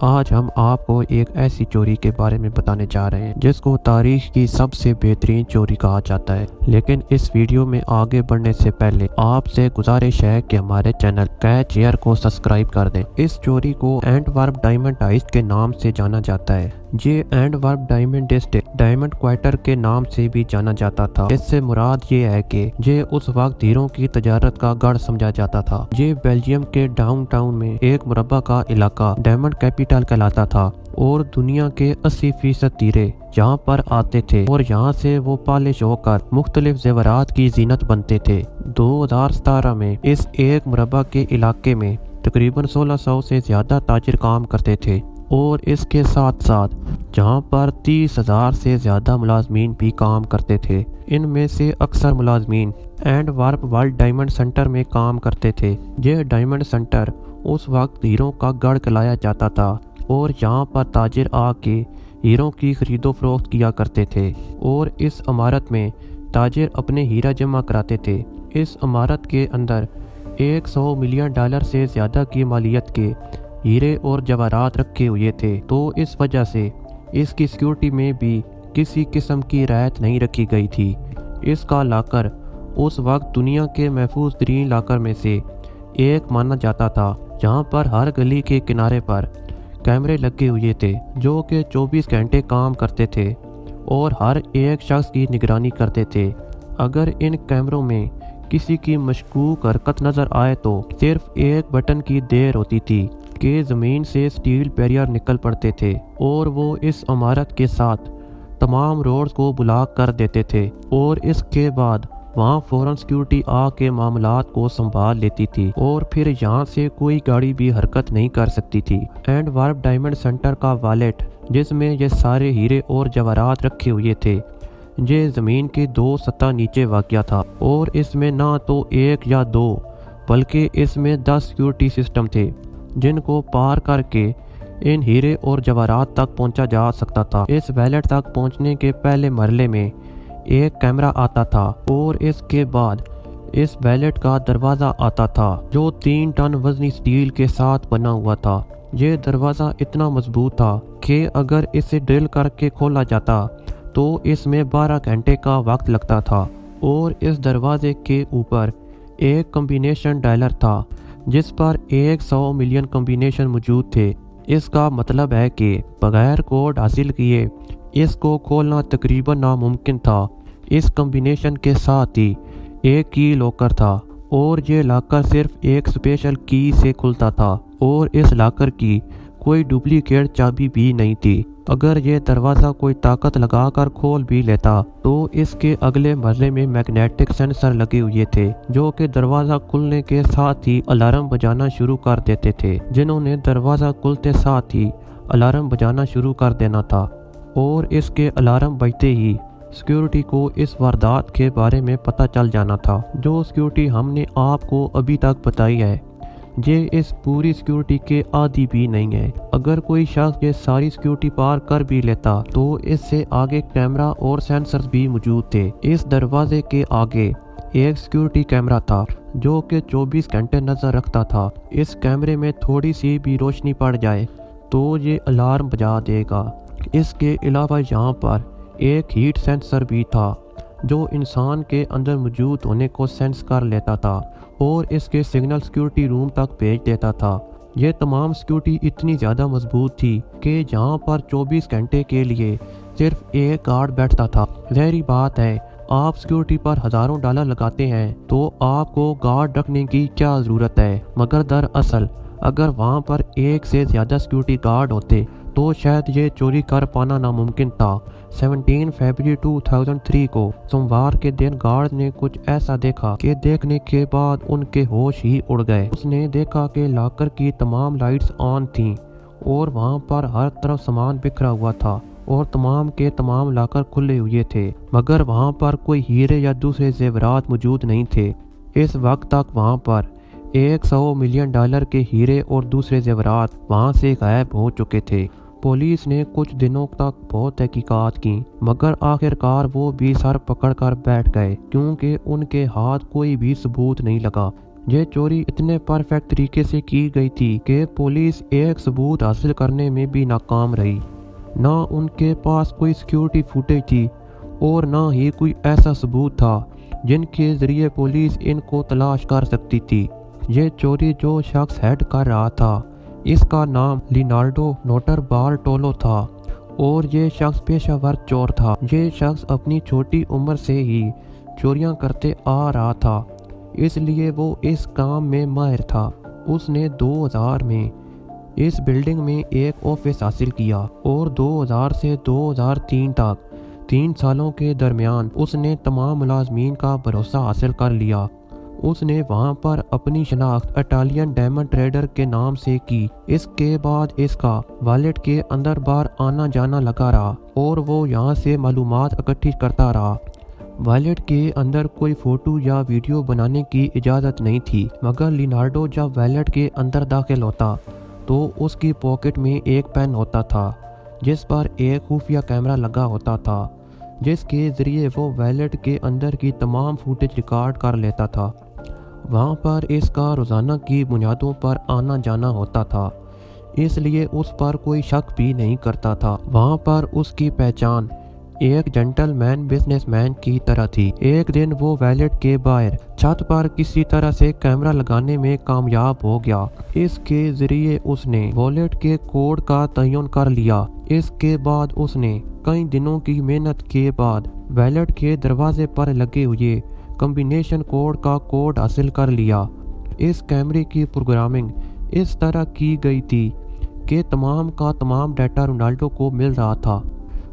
आज हम आपको एक ऐसी चोरी के बारे में बताने जा रहे हैं जिसको तारीख की सबसे बेहतरीन चोरी कहा जाता है। लेकिन इस वीडियो में आगे बढ़ने से पहले आपसे गुजारिश है कि हमारे चैनल कैच एयर को सब्सक्राइब कर दें। इस चोरी को एंटवर्प डायमंड हाइस्ट के नाम से जाना जाता है। ये Antwerp diamond district diamond quarter के नाम से भी जाना जाता था। इससे मुराद ये है कि ये उस वक्त हीरों की तजारत का गढ़ समझा जाता था। ये बेल्जियम के डाउनटाउन में एक मुरब्बा का इलाका डायमंड कैपिटल कहलाता था और दुनिया के 80% हीरे यहाँ पर आते थे और यहाँ से वो पॉलिश होकर मुख्तलिफ जेवरात की जीनत बनते थे। 2017 में इस एक मुरब्बा के इलाके में तकरीबन 1600 से ज्यादा ताजिर काम करते थे और इसके साथ साथ जहां पर 30,000 से ज्यादा मुलाजमीन भी काम करते थे। इनमें से अक्सर मुलाजमीन एंटवर्प वर्ल्ड डायमंड सेंटर में काम करते थे। यह डायमंड सेंटर उस वक्त हीरों का गढ़ कहलाया जाता था और यहाँ पर ताजिर आके हीरों की खरीदो फरोख्त किया करते थे और इस इमारत में ताजिर अपने हीरा जमा कराते थे। इस इमारत के अंदर $100 मिलियन से ज्यादा की मालियत के हीरे और जवाहरात रखे हुए थे, तो इस वजह से इसकी सिक्योरिटी में भी किसी किस्म की रियायत नहीं रखी गई थी। इसका लाकर उस वक्त दुनिया के महफूज तरीन लाकर में से एक माना जाता था, जहां पर हर गली के किनारे पर कैमरे लगे हुए थे जो कि 24 घंटे काम करते थे और हर एक शख्स की निगरानी करते थे। अगर इन कैमरों में किसी की मशकूक हरकत नजर आए तो सिर्फ एक बटन की देर होती थी कि ज़मीन से स्टील बैरियर निकल पड़ते थे और वो इस इमारत के साथ तमाम रोड्स को ब्लॉक कर देते थे और इसके बाद वहाँ फौरन सिक्योरिटी आके मामलात को संभाल लेती थी और फिर यहाँ से कोई गाड़ी भी हरकत नहीं कर सकती थी। एंटवर्प डायमंड सेंटर का वॉलेट जिसमें ये सारे हीरे और जवाहरात रखे हुए थे, ये ज़मीन की 2 सतह नीचे वाक़या था और इसमें ना तो एक या दो बल्कि इसमें 10 सिक्योरिटी सिस्टम थे जिनको पार करके इन हीरे और जवाहरात तक पहुंचा जा सकता था। इस वैलेट तक पहुंचने के पहले मरले में एक कैमरा आता था और इसके बाद इस वैलेट का दरवाज़ा आता था जो 3 टन वजनी स्टील के साथ बना हुआ था। ये दरवाज़ा इतना मजबूत था कि अगर इसे ड्रिल करके खोला जाता तो इसमें 12 घंटे का वक्त लगता था और इस दरवाजे के ऊपर एक कॉम्बिनेशन डायलर था जिस पर 100 मिलियन कॉम्बिनेशन मौजूद थे। इसका मतलब है कि बगैर कोड हासिल किए इसको खोलना तकरीबन नामुमकिन था। इस कॉम्बिनेशन के साथ ही एक की लॉकर था और ये लॉकर सिर्फ एक स्पेशल की से खुलता था और इस लॉकर की कोई डुप्लीकेट चाबी भी नहीं थी। अगर ये दरवाज़ा कोई ताकत लगाकर खोल भी लेता तो इसके अगले मरले में मैग्नेटिक सेंसर लगे हुए थे जो कि दरवाज़ा खुलने के साथ ही अलार्म बजाना शुरू कर देते थे, जिन्होंने दरवाज़ा खुलते साथ ही अलार्म बजाना शुरू कर देना था और इसके अलार्म बजते ही सिक्योरिटी को इस वारदात के बारे में पता चल जाना था। जो सिक्योरिटी हमने आपको अभी तक बताई है ये इस पूरी सिक्योरिटी के आदी भी नहीं है। अगर कोई शख्स ये सारी सिक्योरिटी पार कर भी लेता तो इससे आगे कैमरा और सेंसर्स भी मौजूद थे। इस दरवाजे के आगे एक सिक्योरिटी कैमरा था जो कि 24 घंटे नजर रखता था। इस कैमरे में थोड़ी सी भी रोशनी पड़ जाए तो ये अलार्म बजा देगा। इसके अलावा यहाँ पर एक हीट सेंसर भी था जो इंसान के अंदर मौजूद होने को सेंस कर लेता था और इसके सिग्नल सिक्योरिटी रूम तक भेज देता था। ये तमाम सिक्योरिटी इतनी ज़्यादा मजबूत थी कि यहाँ पर 24 घंटे के लिए सिर्फ एक गार्ड बैठता था। ज़ाहिर बात है आप सिक्योरिटी पर हज़ारों डॉलर लगाते हैं तो आपको गार्ड रखने की क्या ज़रूरत है, मगर दरअसल अगर वहाँ पर एक से ज़्यादा सिक्योरिटी गार्ड होते तो शायद ये चोरी कर पाना नामुमकिन था। 17 फरवरी 2003 को सोमवार के दिन गार्ड ने कुछ ऐसा देखा कि देखने के बाद उनके होश ही उड़ गए। उसने देखा कि लॉकर की तमाम लाइट्स ऑन थीं और वहां पर हर तरफ सामान बिखरा हुआ था और तमाम के तमाम लॉकर खुले हुए थे, मगर वहां पर कोई हीरे या दूसरे जेवरात मौजूद नहीं थे। इस वक्त तक वहां पर 100 मिलियन के हीरे और दूसरे जेवरात वहां से गायब हो चुके थे। पुलिस ने कुछ दिनों तक बहुत तहकीकात की, मगर आखिरकार वो भी सर पकड़ कर बैठ गए क्योंकि उनके हाथ कोई भी सबूत नहीं लगा। ये चोरी इतने परफेक्ट तरीके से की गई थी कि पुलिस एक सबूत हासिल करने में भी नाकाम रही। ना उनके पास कोई सिक्योरिटी फुटेज थी और ना ही कोई ऐसा सबूत था जिनके जरिए पुलिस इनको तलाश कर सकती थी। ये चोरी जो शख्स हेड कर रहा था इसका नाम लिनार्डो नोटारबारटोलो था और ये शख्स पेशावर चोर था। ये शख्स अपनी छोटी उम्र से ही चोरियां करते आ रहा था, इसलिए वो इस काम में माहिर था। उसने 2000 में इस बिल्डिंग में एक ऑफिस हासिल किया और 2000 से 2003 तक 3 सालों के दरमियान उसने तमाम मुलाजमीन का भरोसा हासिल कर लिया। उसने वहां पर अपनी शनाख्त इटालियन डायमंड ट्रेडर के नाम से की। इसके बाद इसका वॉलेट के अंदर बाहर आना जाना लगा रहा और वो यहाँ से मालूमात इकट्ठी करता रहा। वॉलेट के अंदर कोई फोटो या वीडियो बनाने की इजाज़त नहीं थी, मगर लिनार्डो जब वॉलेट के अंदर दाखिल होता तो उसकी पॉकेट में एक पेन होता था जिस पर एक खुफिया कैमरा लगा होता था, जिसके ज़रिए वो वॉलेट के अंदर की तमाम फुटेज रिकॉर्ड कर लेता था। वहाँ पर इसका रोज़ाना की बुनियादों पर आना जाना होता था, इसलिए उस पर कोई शक भी नहीं करता था। वहाँ पर उसकी पहचान एक जेंटलमैन बिजनेसमैन की तरह थी। एक दिन वो वॉलेट के बाहर छत पर किसी तरह से कैमरा लगाने में कामयाब हो गया। इसके जरिए उसने वॉलेट के कोड का तयन कर लिया। इसके बाद उसने कई दिनों की मेहनत के बाद वॉलेट के दरवाजे पर लगे हुए कॉम्बिनेशन कोड का कोड हासिल कर लिया। इस कैमरे की प्रोग्रामिंग इस तरह की गई थी कि तमाम का तमाम डाटा रोनाल्डो को मिल रहा था।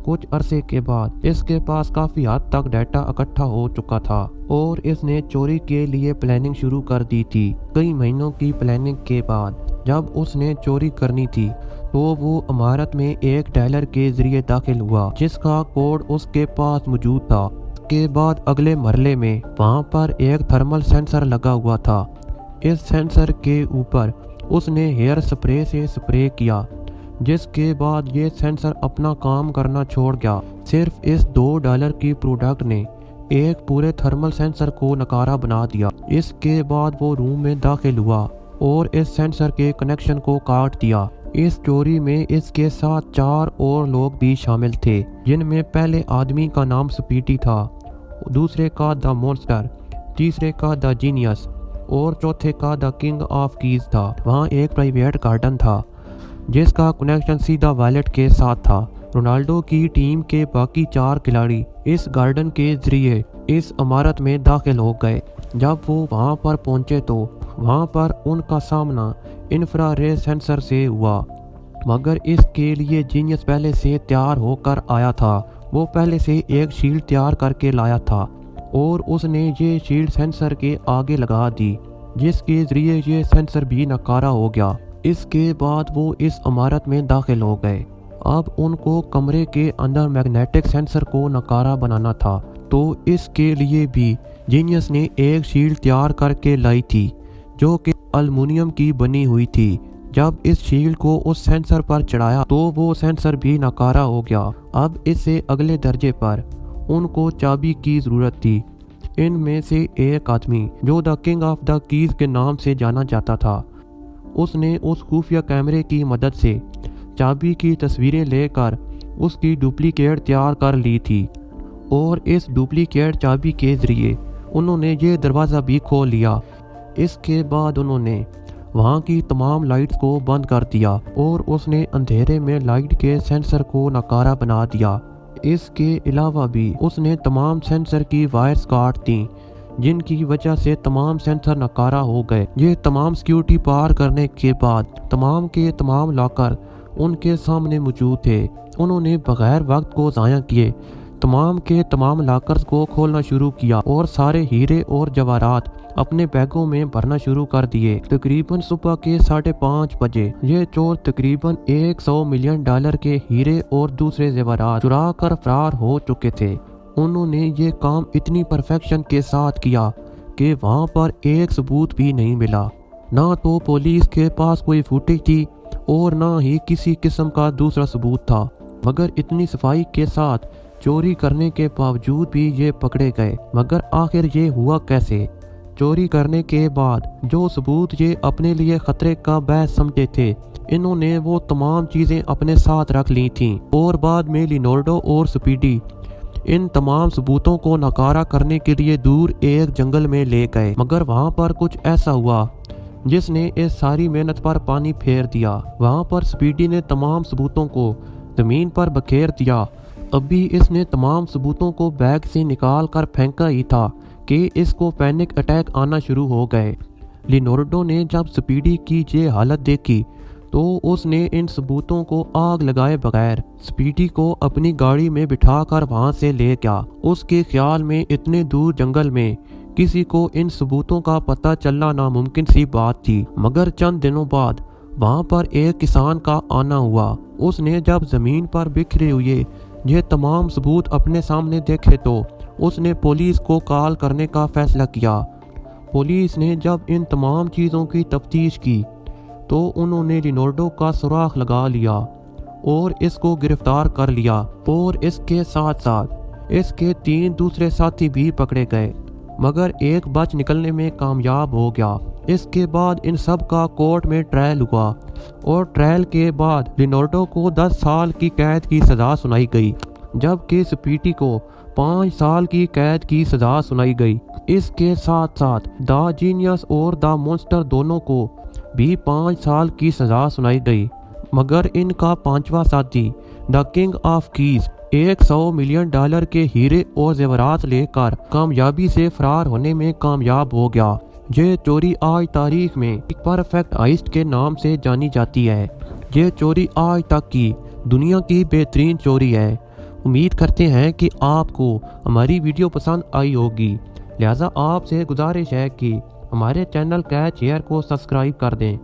कुछ अरसे के बाद इसके पास काफ़ी हद तक डाटा इकट्ठा हो चुका था और इसने चोरी के लिए प्लानिंग शुरू कर दी थी। कई महीनों की प्लानिंग के बाद जब उसने चोरी करनी थी तो वो इमारत में एक डायलर के जरिए दाखिल हुआ जिसका कोड उसके पास मौजूद था। के बाद अगले मरले में वहाँ पर एक थर्मल सेंसर लगा हुआ था। इस सेंसर के ऊपर उसने हेयर स्प्रे से स्प्रे किया, जिसके बाद ये सेंसर अपना काम करना छोड़ गया। सिर्फ इस $2 की प्रोडक्ट ने एक पूरे थर्मल सेंसर को नकारा बना दिया। इसके बाद वो रूम में दाखिल हुआ और इस सेंसर के कनेक्शन को काट दिया। इस चोरी में इसके साथ 4 और लोग भी शामिल थे, जिनमें पहले आदमी का नाम स्पीडी था, दूसरे का द मॉन्स्टर, तीसरे का द जीनियस और चौथे का द किंग ऑफ कीज था। वहाँ एक प्राइवेट गार्डन था जिसका कनेक्शन सीधा वॉलेट के साथ था। रोनाल्डो की टीम के बाकी 4 खिलाड़ी इस गार्डन के जरिए इस इमारत में दाखिल हो गए। जब वो वहाँ पर पहुँचे तो वहाँ पर उनका सामना इंफ्रारेड सेंसर से हुआ, मगर इसके लिए जीनियस पहले से तैयार होकर आया था। वो पहले से एक शील्ड तैयार करके लाया था और उसने ये शील्ड सेंसर के आगे लगा दी, जिसके जरिए ये सेंसर भी नकारा हो गया। इसके बाद वो इस इमारत में दाखिल हो गए। अब उनको कमरे के अंदर मैग्नेटिक सेंसर को नकारा बनाना था, तो इसके लिए भी जीनियस ने एक शील्ड तैयार करके लाई थी जो कि एल्युमिनियम की बनी हुई थी। जब इस शील्ड को उस सेंसर पर चढ़ाया तो वो सेंसर भी नकारा हो गया। अब इससे अगले दर्जे पर उनको चाबी की ज़रूरत थी। इनमें से एक आदमी जो the king of the keys के नाम से जाना जाता था, उसने उस खुफिया कैमरे की मदद से चाबी की तस्वीरें लेकर उसकी डुप्लीकेट तैयार कर ली थी और इस डुप्लीकेट चाबी के जरिए उन्होंने ये दरवाज़ा भी खोल लिया। इसके बाद उन्होंने वहाँ की तमाम लाइट्स को बंद कर दिया और उसने अंधेरे में लाइट के सेंसर को नकारा बना दिया। इसके अलावा भी उसने तमाम सेंसर की वायर्स काट दी, जिनकी वजह से तमाम सेंसर नकारा हो गए। ये तमाम सिक्योरिटी पार करने के बाद तमाम के तमाम लॉकर उनके सामने मौजूद थे। उन्होंने बगैर वक्त को ज़ाया किए तमाम के तमाम लॉकर्स को खोलना शुरू किया और सारे हीरे और जवाहरात अपने बैगों में भरना शुरू कर दिए। तकरीबन सुबह के 5:30 बजे ये चोर तकरीबन $100 मिलियन के हीरे और दूसरे जेवरात चुरा कर फरार हो चुके थे। उन्होंने ये काम इतनी परफेक्शन के साथ किया कि वहाँ पर एक सबूत भी नहीं मिला। ना तो पुलिस के पास कोई फुटेज थी और ना ही किसी किस्म का दूसरा सबूत था, मगर इतनी सफाई के साथ चोरी करने के बावजूद भी ये पकड़े गए। मगर आखिर ये हुआ कैसे? चोरी करने के बाद जो सबूत ये अपने लिए खतरे का बायस समझे थे, इन्होंने वो तमाम चीजें अपने साथ रख ली थीं और बाद में लियोनार्डो और स्पीडी इन तमाम सबूतों को नकारा करने के लिए दूर एक जंगल में ले गए। मगर वहाँ पर कुछ ऐसा हुआ जिसने इस सारी मेहनत पर पानी फेर दिया। वहाँ पर स्पीडी ने तमाम सबूतों को जमीन पर बखेर दिया। अभी इसने तमाम सबूतों को बैग से निकाल कर फेंका ही था कि इसको पैनिक अटैक आना शुरू हो गए। लियोनार्डो ने जब स्पीडी की ये हालत देखी तो उसने इन सबूतों को आग लगाए बगैर स्पीडी को अपनी गाड़ी में बिठाकर वहां से ले गया। उसके ख्याल में इतने दूर जंगल में किसी को इन सबूतों का पता चलना नामुमकिन सी बात थी। मगर चंद दिनों बाद वहां पर एक किसान का आना हुआ। उसने जब जमीन पर बिखरे हुए ये तमाम सबूत अपने सामने देखे तो उसने पुलिस को कॉल करने का फैसला किया। पुलिस ने जब इन तमाम चीज़ों की तफ्तीश की तो उन्होंने लियोनार्डो का सुराग लगा लिया और इसको गिरफ्तार कर लिया और इसके साथ साथ इसके 3 दूसरे साथी भी पकड़े गए, मगर एक बच निकलने में कामयाब हो गया। इसके बाद इन सब का कोर्ट में ट्रायल हुआ और ट्रायल के बाद लियोनार्डो को 10 साल की कैद की सज़ा सुनाई गई, जबकि स्पीडी को 5 साल की कैद की सज़ा सुनाई गई। इसके साथ साथ द जीनियस और द मॉन्स्टर दोनों को भी 5 साल की सज़ा सुनाई गई। मगर इनका 5वां साथी the king of keys $100 million के हीरे और जेवरात लेकर कामयाबी से फरार होने में कामयाब हो गया। ये चोरी आज तारीख में एक परफेक्ट हाइस्ट के नाम से जानी जाती है। ये चोरी आज तक की दुनिया की बेहतरीन चोरी है। उम्मीद करते हैं कि आपको हमारी वीडियो पसंद आई होगी, लिहाजा आपसे गुजारिश है कि हमारे चैनल कैच हेयर को सब्सक्राइब कर दें।